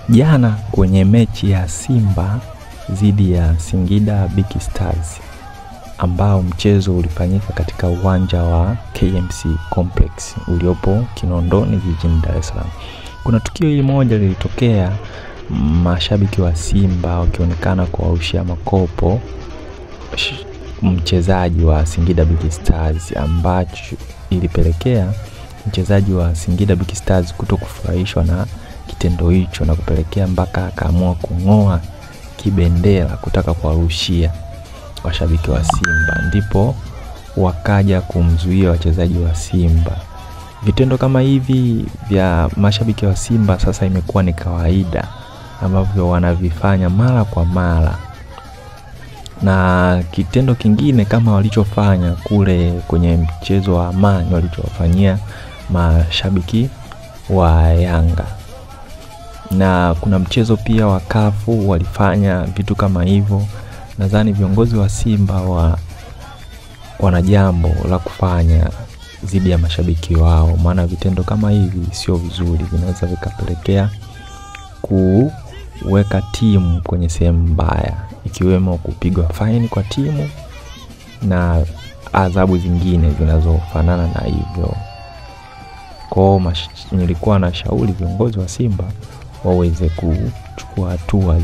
Jana kwenye mechi ya Simba dhidi ya Singida Big Stars, ambao mchezo ulifanyika katika uwanja wa KMC Complex uliopo Kinondoni jijini Dar es Salaam. Kuna tukio hili moja lilitokea, mashabiki wa Simba wakionekana kuwarushia makopo mchezaji wa Singida Big Stars, ambacho ilipelekea mchezaji wa Singida Big Stars kutokufurahishwa na kitendo hicho na kupelekea mpaka akaamua kung'oa kibendera kutaka kuwarushia washabiki wa Simba. Ndipo wakaja kumzuia wachezaji wa Simba. Vitendo kama hivi vya mashabiki wa Simba sasa imekuwa ni kawaida, ambavyo wanavifanya mara kwa mara. Na kitendo kingine kama walichofanya kule kwenye mchezo wa Amani, walichofanyia mashabiki wa Yanga. Na kuna mchezo pia wa Kafu walifanya vitu kama hivyo. Nadhani viongozi wa Simba wana jambo la kufanya dhidi ya mashabiki wao, maana vitendo kama hivi sio vizuri, vinaweza vikapelekea kuweka timu kwenye sehemu mbaya, ikiwemo kupigwa faini kwa timu na adhabu zingine zinazofanana na hivyo. Nilikuwa na shauri viongozi wa Simba waweze kuchukua hatua